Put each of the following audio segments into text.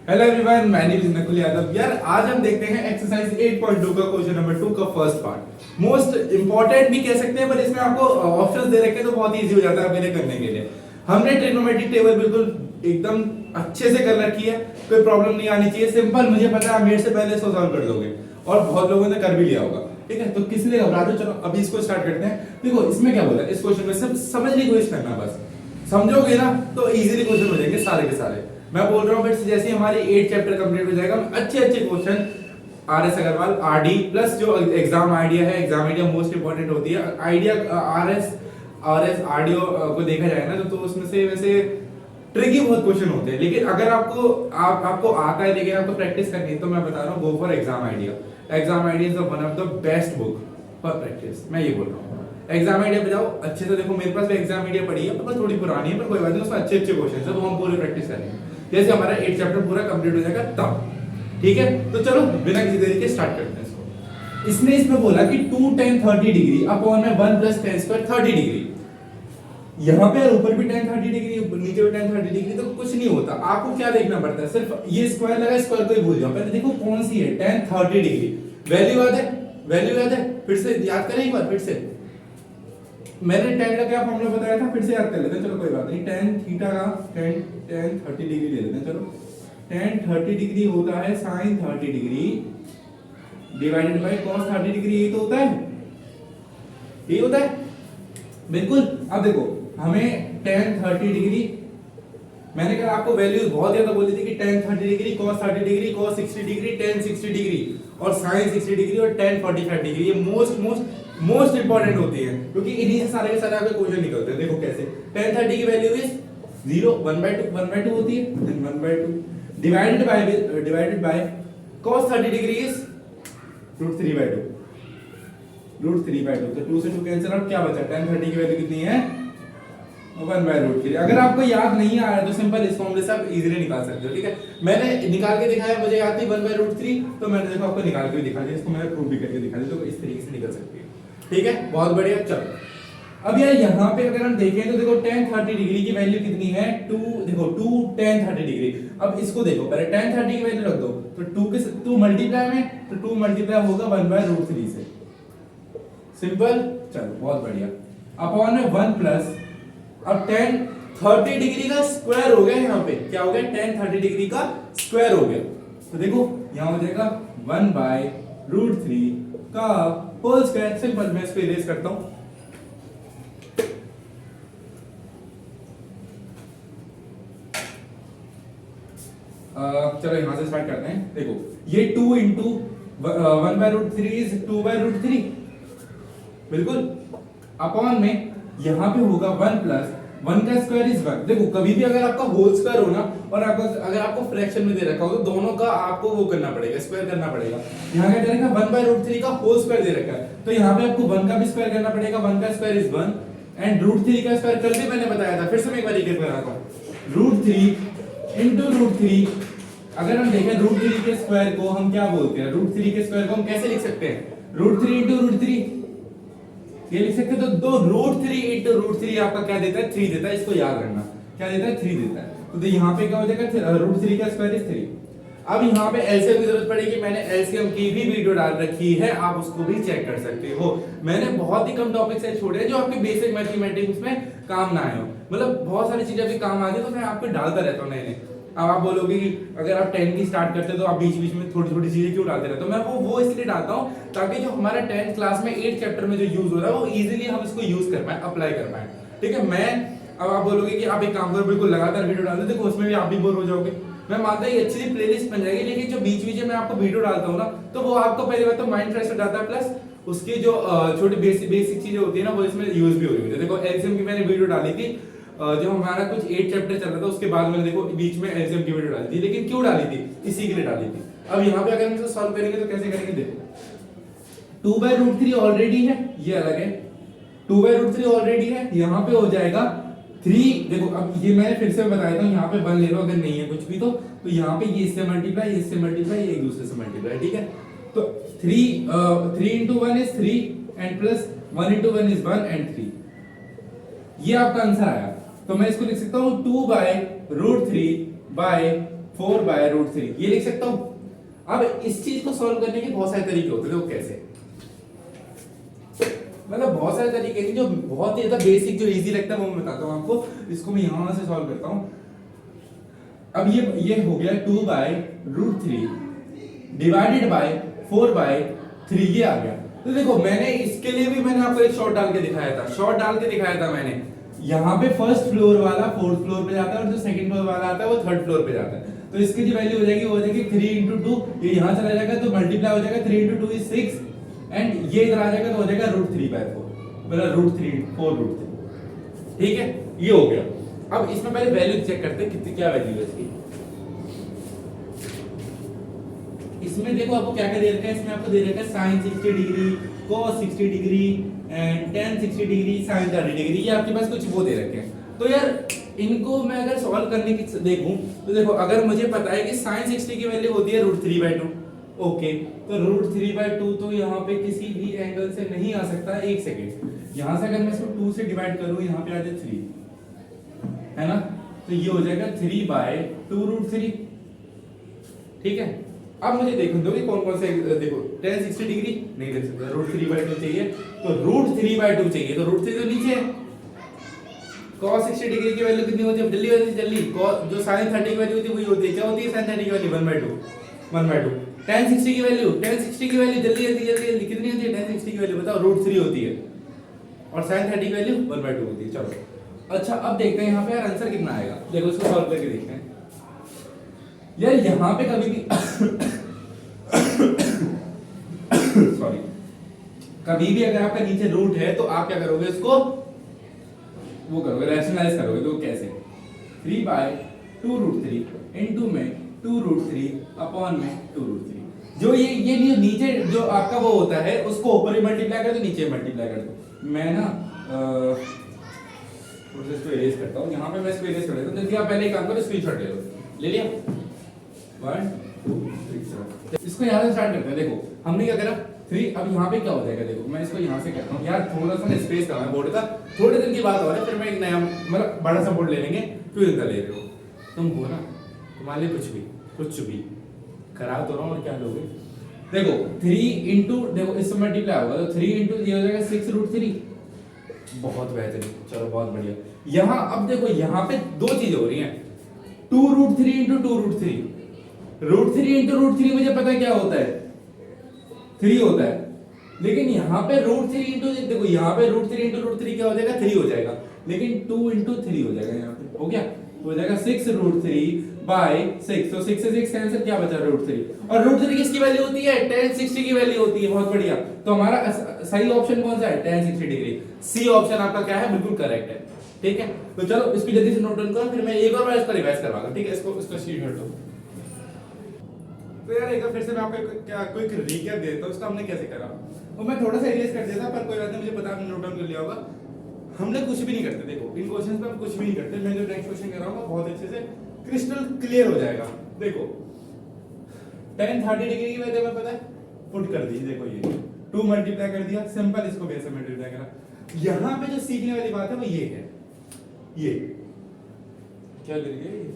Hello everyone, मैं नकुल यादव। यार आज हम देखते हैं एक्सरसाइज 8.2 का क्वेश्चन नंबर 2 का फर्स्ट पार्ट। मोस्ट इंपॉर्टेंट भी कह सकते हैं, पर इसमें आपको ऑप्शंस दे रखे हैं तो बहुत इजी हो जाता है मेरे करने के लिए। हमने ट्रिग्नोमेट्रिक टेबल बिल्कुल एकदम अच्छे से कर रखी है, कोई प्रॉब्लम नहीं आनी चाहिए। सिंपल, मुझे पता है मेरे से पहले इसको सॉल्व कर दोगे और बहुत लोगों ने कर भी लिया होगा। ठीक है, तो किस लिए घबरा दो। चलो अभी इसको स्टार्ट करते हैं। देखो इसमें क्या बोला है, इस क्वेश्चन में सिर्फ समझने की कोशिश करना, बस समझोगे ना तो इजीली क्वेश्चन हो जाएंगे सारे के सारे। मैं बोल रहा हूँ फिर जैसे हमारे 8 चैप्टर कंप्लीट हो जाएगा, हम अच्छे अच्छे question RS Agarwal RD plus जो एग्जाम आइडिया है, एग्जाम आइडिया मोस्ट इंपोर्टेंट होती है। आइडिया आरएस आरडीओ को देखा जाए ना तो उसमें से वैसे ट्रिकी बहुत क्वेश्चन होते हैं, लेकिन अगर आपको आता है लेकिन आपको प्रैक्टिस करनी है तो मैं बता रहा हूँ go for exam idea. Exam idea is one of the best book for practice, मैं ये बोल रहा हूँ। एग्जाम आइडिया पे जाओ अच्छे से। देखो मेरे पास भी एग्जाम आइडिया पड़ी है, पर थोड़ी पुरानी है, पर कोई बात नहीं, उसमें अच्छे अच्छे क्वेश्चन है, वो हम पूरे प्रैक्टिस करेंगे जैसे हमारा 8 चैप्टर पूरा कंप्लीट हो जाएगा तब। ठीक है, तो चलो बिना किसी देरी के स्टार्ट करते हैं इसको। इसमें बोला कि 2 tan 30 डिग्री अपॉन में 1 प्लस tan स्क्वायर 30 डिग्री। यहाँ पे ऊपर भी tan 30 डिग्री, नीचे भी tan 30 डिग्री, तो कुछ नहीं होता। आपको क्या देखना पड़ता है, सिर्फ ये स्क्वायर लगा, स्क्वायर को ही भूल जाओ। पहले देखो कौन सी है tan 30 डिग्री। वैल्यू याद है, वैल्यू याद है, फिर से याद करें एक बार फिर से। मैंने tan का क्या फॉर्मूला बताया था, फिर से याद कर लेते हैं। चलो कोई बात नहीं, tan थीटा का tan 30 डिग्री ले लेते हैं। चलो tan 30 डिग्री होता है sin 30 degree divided by cos 30 degree. यही तो होता है, यही होता है बिल्कुल। अब देखो हमें tan 30 डिग्री, मैंने कहा आपको वैल्यू बहुत ज्यादा बोली थी कि tan 30 degree cos 30 degree cos 60 degree tan 60 degree और sin 60 डिग्री और tan 45 डिग्री। ये मोस्ट इंपॉर्टेंट होती है, क्योंकि इन्हीं से सारे के सारे आपके क्वेश्चन निकलते हैं। देखो कैसे, tan 30 की वैल्यू इज 0 1/2 होती है, then 1/2 divided by cos 30 degree is √3/2 √3/2। तो 2 से 2 कैंसिल आउट, क्या बचा, tan 30 की वैल्यू कितनी है 1/√3। अगर आपको याद नहीं आ रहा है तो सिंपल इस फॉर्मूले से आप इजीली निकाल सकते हो। ठीक है, मैंने निकाल के दिखाया, मुझे याद थी 1/√3, तो मैंने देखो आपको निकाल के भी दिखा दिया, इसको मैंने प्रूव भी करके दिखा दिया, तो इस तरीके से निकल सकती है। ठीक है, बहुत बढ़िया। चलो अब यार यहाँ पे अगर हम देखें तो देखो tan 30 डिग्री की वैल्यू कितनी है 2। देखो 2 tan 30 डिग्री। अब इसको देखो, पहले tan 30 की वैल्यू रख दो, तो 2 मल्टीप्लाई में, तो 2 मल्टीप्लाई होगा 1/√3 से। सिंपल, चलो बहुत बढ़िया। अपॉन में 1 प्लस, अब tan 30 डिग्री का स्क्वायर हो गया, यहाँ पे क्या हो गया, tan 30 डिग्री का स्क्वायर हो गया। तो देखो यहाँ हो जाएगा 1/√3 का होल स्क्वायर। सिंपल, मैं इसको इरेज करता हूं। चलो यहां से स्टार्ट करते हैं। देखो ये 2 इंटू 1/√3 इज 2/√3 बिल्कुल, अपॉन में यहां पे होगा 1 प्लस 1 का स्क्वायर इज 1। देखो कभी भी अगर आपका होल स्क्वायर हो ना, और अगर आपको फ्रैक्शन में दे रखा हो तो दोनों का आपको वो करना पड़ेगा, स्क्वायर करना पड़ेगा। यहाँ क्या दे रखा है 1/√3 का होल स्क्वायर दे रखा है, तो यहाँ पे आपको 1 का भी स्क्वायर करना पड़ेगा। 1 का स्क्वायर इज 1 एंड √3 का स्क्वायर कल भी मैंने बताया था, फिर से मैं एक बार रिपीट कर रहा हूं। √3 इंटू √3। अगर हम देखें √3 के स्क्वायर को हम क्या बोलते हैं, √3 के स्क्वायर को हम कैसे लिख सकते हैं, √3 इंटू √3 ये लिख सकते हैं। तो √3 इंटू √3 आपका क्या देता है, 3 देता है। इसको याद रखना, क्या देता है, 3 देता है। तो यहाँ पे क्या हो जाएगा, √3 का स्क्वायर इज 3। अब यहाँ पे एलसीएम की जरूरत पड़ेगी, मैंने एलसीएम की भी वीडियो डाल रखी है, आप उसको भी चेक कर सकते हो। मैंने बहुत ही कम टॉपिक से छोड़े हैं जो आपके बेसिक मैथमेटिक्स में काम ना आए हो, मतलब बहुत सारी चीजें अभी काम आ जाए, तो मैं आपको डालता रहता हूँ नए नए। अब आप बोलोगे कि अगर आप 10 की स्टार्ट करते हो तो आप बीच बीच में थोड़ी थोड़ी चीजें क्यों डालते रहते हो। मैं वो इसलिए डालता हूँ ताकि जो हमारा 10th क्लास में 8 चैप्टर में जो यूज हो रहा है वो इजीली हम इसको यूज कर पाए, अप्लाई कर पाए। ठीक है, मैं अब आप बोलोगे कि आप एक काम करो, बिल्कुल लगातार वीडियो डाल दो, देखो उसमें भी आप भी बोर हो जाओगे। मैं मानता हूँ अच्छी प्लेलिस्ट बन जाएगी, लेकिन जो बीच बीच में आपको वीडियो डालता हूँ ना, तो वो आपको पहली बात तो माइंड फ्रेश हो जाता है, प्लस उसकी जो छोटी बेसिक चीजें होती है ना वो इसमें यूज भी हो रही है। देखो एलसीएम की मैंने वीडियो डाली थी, जो हमारा कुछ 8 चैप्टर चल रहा था, उसके बाद मैंने देखो बीच में एलसीएम की वीडियो डाली थी, लेकिन क्यों डाली थी, इसी के लिए डाली थी। अब यहाँ पे अगर हम इसको सॉल्व करेंगे तो कैसे करेंगे, देखो 2/√3 ऑलरेडी है, ये अलग है, 2/√3 ऑलरेडी है, यहाँ पे हो जाएगा 3। देखो अब ये मैंने फिर से बताया था, यहाँ पे 1 ले लो अगर नहीं है कुछ भी तो यहाँ पे ये इससे मल्टीप्लाई, ये इससे मल्टीप्लाई, ये एक दूसरे से मल्टीप्लाई। ठीक है, तो 3 into 1 is 3 and plus 1 into 1 is 1 and 3, ये आपका आंसर आया। तो मैं इसको लिख सकता हूँ 2/√3 बाय 4/√3 ये लिख सकता हूं। अब इस चीज को सॉल्व करने के बहुत सारे तरीके होते हैं। देखो कैसे, मतलब बहुत सारे तरीके हैं जो बहुत ही बेसिक जो इजी लगता है वो मैं बताता हूं आपको। इसको मैं यहां से सॉल्व करता हूं। अब ये हो गया 2/√3 डिवाइडेड बाय 4/3 ये आ गया। तो देखो मैंने इसके लिए भी मैंने आपको एक शॉर्ट डाल के दिखाया था, शॉर्ट डाल के दिखाया था मैंने। यहाँ पे फर्स्ट फ्लोर वाला फोर्थ फ्लोर पे जाता है और जो सेकंड फ्लोर वाला आता है वो थर्ड फ्लोर पे जाता है। तो इसकी जो वैल्यू हो जाएगी वो हो जाएगी 3 × 2, ये यहाँ चला जाएगा तो मल्टीप्लाई हो जाएगा 3 × 2 = 6 एंड ये इधर आ जाएगा तो हो जाएगा √3/4 मतलब √3 ठीक है, ये हो गया। अब इसमें पहले वैल्यू चेक करते हैं कितनी क्या वैल्यू है इसकी। इसमें देखो आपको क्या क्या दे रखा है, इसमें आपको दे रखा है sin 60 degree, cos 60 degree and tan 60 degree, sin 30 degree. ये आपके पास कुछ वो दे रखे हैं। तो यार इनको मैं अगर सॉल्व करने की देखूं तो देखो अगर मुझे पता है कि sin 60 की वैल्यू होती है √3/2, ओके, तो √3/2 तो यहाँ पे किसी भी एंगल से नहीं आ सकता। एक सेकेंड, यहाँ से अगर मैं इसको 2 से डिवाइड करूं यहाँ पे आ जाए 3 है ना, तो ये हो जाएगा 3/2√3 ठीक है। अब मुझे देखो दो कि कौन कौन से, देखो tan 60 डिग्री नहीं देख सकते, √3/2 चाहिए तो √3/2 चाहिए तो √3 तो नीचे है। cos 60 डिग्री की वैल्यू कितनी होती है जल्दी होती है जल्दी, जो sin 30 की वैल्यू होती है वही होती है। क्या होती है sin 30 की वैल्यू 1/2 tan 60 की वैल्यू जल्दी जल्दी जल्दी जल्दी कितनी होती है tan 60 की वैल्यू बताओ √3 होती है और sin 30 की वैल्यू 1/2 होती है। चलो अच्छा अब देखते हैं यहाँ पे यार आंसर कितना आएगा। देखो इसको सॉल्व करके देखते हैं यार। यहाँ पे कभी भी सॉरी, कभी भी अगर आपका नीचे रूट है तो आप क्या करोगे, इसको वो करोगे रैशनलाइज करोगे। तो कैसे, 3/2√3 इनटू में 2√3 अपॉन में 2√3। जो ये नीचे जो आपका वो होता है उसको ऊपर ही मल्टीप्लाई कर दो नीचे मल्टीप्लाई कर दो। मैं ना इसको इरेज करता हूँ, यहाँ पे मैं इसको इरेज कर देता हूँ। जल्दी आप पहले एक काम करो, स्क्रीनशॉट ले लो, ले लिया 1 2 3 4। इसको यहाँ से स्टार्ट करते हैं। देखो हमने क्या करा 3, अब यहाँ पे क्या हो जाएगा, देखो मैं इसको यहाँ से करता हूँ यार, थोड़ा सा ना स्पेस करना है बोर्ड का, थोड़े दिन की बात हो रहा है, फिर मैं एक नया मतलब बड़ा सा बोर्ड ले लेंगे। क्यों इतना ले रहे हो तुम, हो ना तुम्हारे लिए कुछ भी करा तो रहा हूँ और क्या लोगे। देखो 3 इंटू, देखो इससे मल्टीप्लाई होगा तो 3 इंटू ये हो जाएगा 6√3, बहुत बेहतरीन, चलो बहुत बढ़िया। यहाँ अब देखो यहाँ पे दो चीजें हो रही हैं, 2√3 इंटू 2√3, √3 इंटू √3 मुझे पता है क्या होता है 3 होता है, लेकिन यहाँ पे √3 इंटू, देखो यहाँ पे √3 इंटू √3 क्या हो जाएगा 3 हो जाएगा, लेकिन 2 इंटू 3 हो जाएगा। यहाँ पे हो गया, हो जाएगा 6√3/6। तो 6 से 6 कैंसिल, क्या बचा √3, और √3 किसकी वैल्यू होती है tan 60 की वैल्यू होती है। बहुत बढ़िया, तो हमारा सही ऑप्शन कौन सा है tan 60 डिग्री, सी ऑप्शन आपका क्या है, बिल्कुल करेक्ट है। ठीक है, तो चलो इसको जल्दी से नोट डाउन करो, फिर मैं एक और बार इसको रिवाइज करवाऊंगा। ठीक है, इसको स्क्रीनशॉट लो। तो यार एक बार फिर से मैं आपको क्या क्विक रिकैप देता हूं इसका हमने कैसे करा। और मैं थोड़ा सा इरेज कर देता पर कोई बात नहीं, मुझे पता आपने नोट डाउन कर लिया होगा। हमने कुछ भी नहीं करते, देखो इन क्वेश्चंस पे हम कुछ भी नहीं करते। मैं जो नेक्स्ट क्वेश्चन कराऊंगा बहुत अच्छे से क्रिस्टल क्लियर हो जाएगा। देखो tan 30 डिग्री की वैल्यू हमें पता है, पुट कर दीजिए। देखो ये 2 मल्टीप्लाई कर दिया, सिंपल, इसको भी ऐसे मल्टीप्लाई करा। यहां पे जो सीखने वाली बात है वो ये है, ये क्या करिए,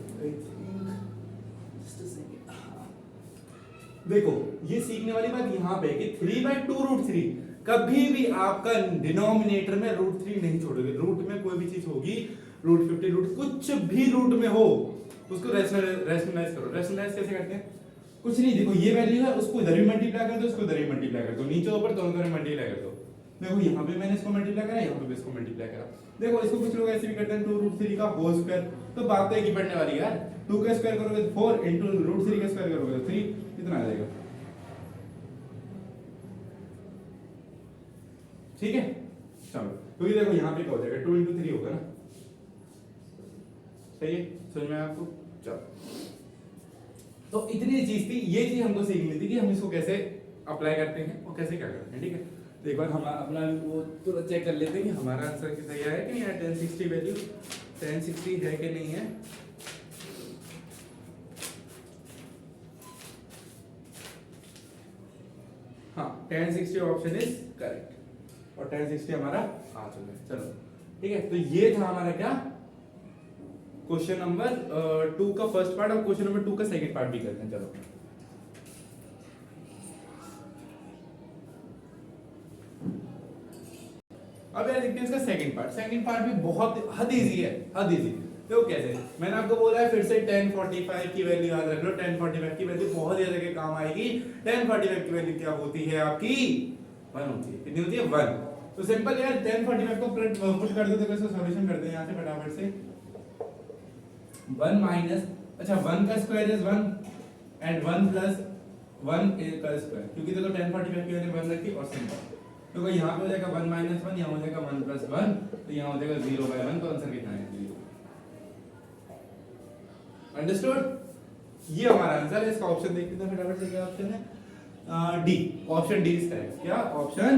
देखो ये सीखने वाली बात यहाँ पे कि 3/2√3 कभी भी आपका डिनोमिनेटर में √3 नहीं छोड़ोगे। रूट में कोई भी चीज होगी, √50 रूट कुछ भी रूट में हो उसको रैशनलाइज करो। रैशनलाइज कैसे करते हैं, कुछ नहीं, देखो ये वैल्यू है, उसको इधर भी मल्टीप्लाई कर दो, उसको इधर भी मल्टीप्लाई कर दो, नीचे ऊपर दोनों तरफ मल्टीप्लाई कर दो। देखो यहाँ पे मैंने इसको मल्टीप्लाई करा, यहाँ पे इसको मल्टीप्लाई करा। देखो इसको कुछ लोग ऐसे भी करते हैं 2√3 का होल स्क्वायर, तो बात तो एक ही पढ़ने वाली यार। 2 का स्क्वायर करोगे 4 इंटू √3 का स्क्वायर करोगे 3, कितना आ जाएगा। ठीक है, चलो तो ये देखो यहाँ पे क्या हो जाएगा 2 इंटू 3 होगा ना, सही है, समझ में आपको। चलो तो इतनी चीज थी, ये चीज हमको सीखनी थी कि हम इसको कैसे अप्लाई करते हैं और कैसे क्या करते हैं। ठीक है, तो एक बार हम अपना वो तो चेक कर लेते हैं कि हमारा आंसर सही है कि नहीं है। tan 60 वैल्यू tan 60 है कि नहीं है। हाँ, tan 60 ऑप्शन इज करेक्ट और tan 60 हमारा आ चुका है। चलो ठीक है, तो ये था हमारा क्या क्वेश्चन नंबर 2 का फर्स्ट पार्ट और क्वेश्चन नंबर 2 का सेकंड पार्ट भी करते हैं। चलो अब यार देखते हैं इसका सेकंड पार्ट। सेकंड पार्ट भी बहुत हद इजी है, हद इजी। देखो कैसे, मैंने आपको बोला है फिर से 1045 की वैल्यू याद रख लो। 1045 की वैल्यू बहुत ज्यादा के काम आएगी। 1045 की वैल्यू क्या होती है आपकी? 1 होती है। कितनी होती है? 1। तो सिंपल यार 1045 को पुट कर दो। देखो इसका सॉल्यूशन करते हैं यहां से फटाफट से। 1 माइनस, अच्छा 1 का स्क्वायर इज 1 एंड 1 प्लस 1 का स्क्वायर, क्योंकि देखो 1045 की वैल्यू 1 रखी और सिंपल। तो यहाँ पे हो जाएगा 1 माइनस 1, यहाँ हो जाएगा 1 प्लस 1, तो यहाँ हो जाएगा 0/1। तो आंसर कितना है? 0। अंडरस्टूड? ये हमारा आंसर है। इसका ऑप्शन देखते हैं फटाफट से। क्या ऑप्शन है? D. Option D is correct. क्या? Option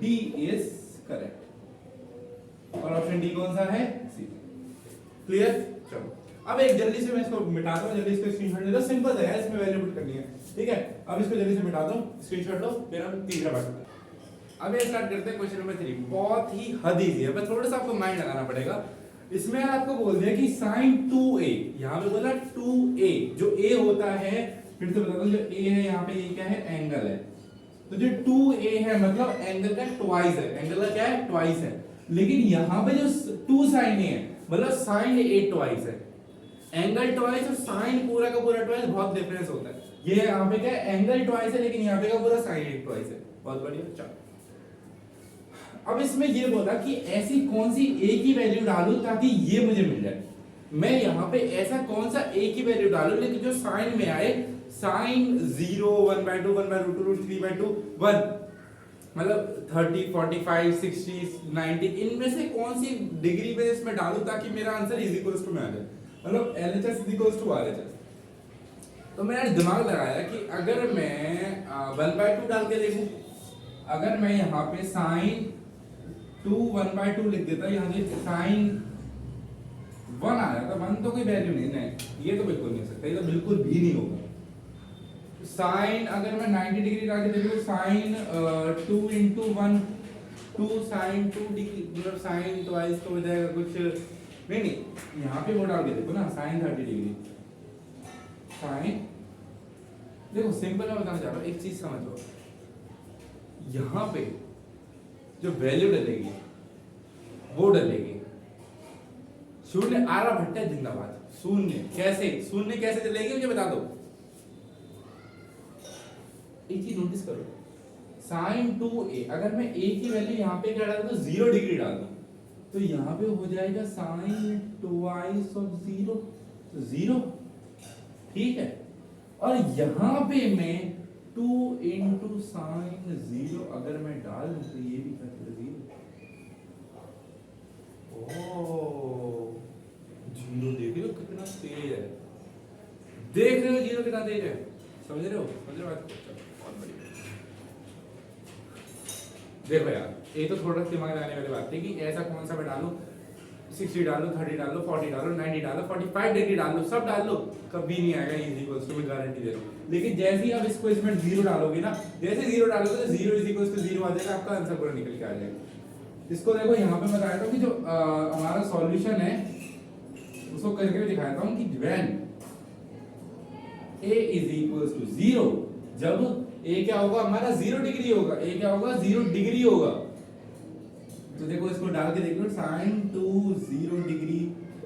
D is correct. और ऑप्शन डी कौन सा है? सी। क्लियर? चलो अब एक जल्दी से मैं इसको मिटाता हूं। जल्दी इसको स्क्रीनशॉट ले लो। सिंपल है, इसमें वैल्यू पुट करनी है, ठीक है। अब इसको जल्दी से मिटा दो, स्क्रीनशॉट लो, फिर हम तीसरा पार्ट। अब ये स्टार्ट करते हैं क्वेश्चन नंबर 3। बहुत ही हद इजी है, बस थोड़ा सा आपको माइंड लगाना पड़ेगा। इसमें आपको बोल दिया कि sin 2a, यहां पे बोला 2a, जो a होता है, फिर से बता दो, जो a है यहां पे ये क्या है? एंगल है। तो जो 2a है मतलब एंगल का ट्वाइस है। एंगल का क्या है? ट्वाइस है। लेकिन यहां पे जो 2 sin a है मतलब sin a ट्वाइस है। एंगल ट्वाइस और साइन पूरा का पूरा ट्वाइस, बहुत डिफरेंस होता है। ये यहाँ पे क्या है? एंगल ट्वाइस है, लेकिन यहाँ पे का पूरा साइन ट्वाइस है। बहुत बढ़िया। चलो अब इसमें ये बोला कि ऐसी कौन सी a की वैल्यू डालूं ताकि ये मुझे मिल जाए। मैं यहाँ पे ऐसा कौन सा a की वैल्यू डालूं लेकिन जो साइन में आए, साइन 0, 1/2, 1/2, 3/2, 1, मतलब 30, 45, 60, 90, इनमें से कौन सी डिग्री में इसमें डालूं ताकि मेरा आंसर इज इक्वल्स टू में आ जाए, मतलब LHS is equals to RHS। तो मैंने दिमाग लगाया कि अगर मैं 1/2 डाल के देखूं, अगर मैं यहाँ पे साइन 2 1/2 लिख देता, यहाँ से साइन 1 आ जाता। 1 तो कोई वैल्यू नहीं है, ये तो बिल्कुल नहीं हो सकता, ये तो बिल्कुल भी नहीं होगा। साइन अगर मैं 90 डिग्री डाल के देखूं, साइन 2 × 1, 2 साइन 2 डिग्री, मतलब साइन ट्वाइस तो हो जाएगा कुछ नहीं, यहाँ पे वो डाल के देखो ना, साइन 30 डिग्री। साइन, देखो सिंपल मैं बताना चाह रहा हूँ, एक चीज समझ लो, यहाँ पे जो वैल्यू डलेगी वो डलेगी शून्य। आर्यभट्ट जिंदाबाद। शून्य कैसे, शून्य कैसे डलेगी मुझे बता दो। एक चीज नोटिस करो, साइन 2a, अगर मैं a की वैल्यू यहाँ पे क्या डाल दूं? 0 डिग्री डाल दूं, तो यहाँ पे हो जाएगा साइन ट्वाइस ऑफ 0, तो 0, ठीक है। और यहाँ पे मैं 2 × साइन 0 अगर मैं डाल दूं तो ये भी क्या 0। ओह, 0 देख रहे हो कितना तेज है, देख रहे हो 0 कितना तेज है, समझ रहे हो? समझ रहे हो बात को? बहुत बढ़िया। देखो यार, ये तो थोड़ा दिमाग लगाने वाली बात थी कि ऐसा कौन सा मैं डालूं, 60 डालो, 30 डालो, 40 डालो, 90 डालो, 45 डिग्री डालो, सब डाल लो, कभी नहीं आएगा इज इक्वल्स टू, मैं गारंटी दे रहा हूं। लेकिन जैसे ही आप इसको इसमें 0 डालोगे ना, जैसे 0 डालोगे तो 0 इज इक्वल्स टू 0 आ जाएगा, आपका आंसर पूरा निकल के आ जाएगा। इसको देखो यहाँ पे बताया था कि जो हमारा सॉल्यूशन है उसको करके भी दिखाया था कि when a is equals to 0, जब a क्या होगा हमारा 0 डिग्री होगा, a क्या होगा 0 डिग्री होगा। तो देखो इसको डाल के देख लो, sine 2 0 degree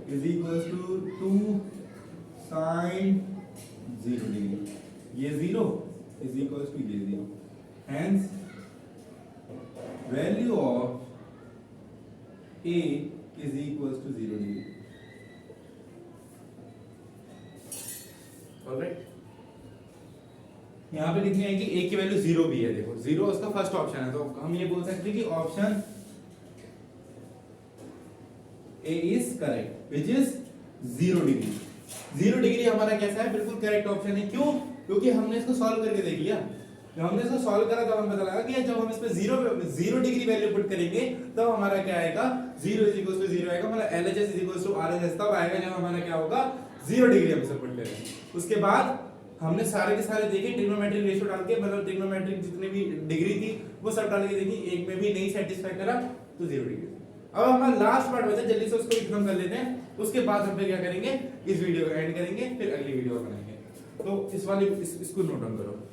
is equals to 2 sine 0 degree, ये 0 इज इक्वल्स टू ये 0, hence value of a is equals to 0 degree. Alright, यहां पे लिखनी है कि a की वैल्यू 0 भी है। देखो 0 उसका फर्स्ट ऑप्शन है, तो हम ये बोल सकते हैं कि option A is correct, which is 0 degree. 0 degree हमारा कैसा है? बिल्कुल करेक्ट ऑप्शन है। क्यों? क्योंकि हमने इसको सॉल्व करके देख लिया। जब हमने इसको सॉल्व करा तब हमें पता लगा कि जब हम इस पे 0 डिग्री वैल्यू पुट करेंगे तब हमारा क्या आएगा? 0 इज इक्वल टू 0 आएगा, मतलब LHS is equal to RHS तब आएगा जब हमारा क्या होगा? 0 डिग्री हम इसे पुट करेंगे। उसके बाद हमने सारे के सारे देखे, ट्रिग्नोमेट्रिक रेशियो डाल के, मतलब ट्रिग्नोमेट्रिक जितने भी डिग्री थी वो सब डाल के देखी, एक में भी नहीं सेटिस्फाई करा तो 0 डिग्री। अब हमारा लास्ट पार्ट बचा, जल्दी से उसको भी खत्म कर लेते हैं। उसके बाद हम फिर क्या करेंगे, इस वीडियो को एंड करेंगे, फिर अगली वीडियो बनाएंगे। तो इस वाले इसको नोट डाउन करो।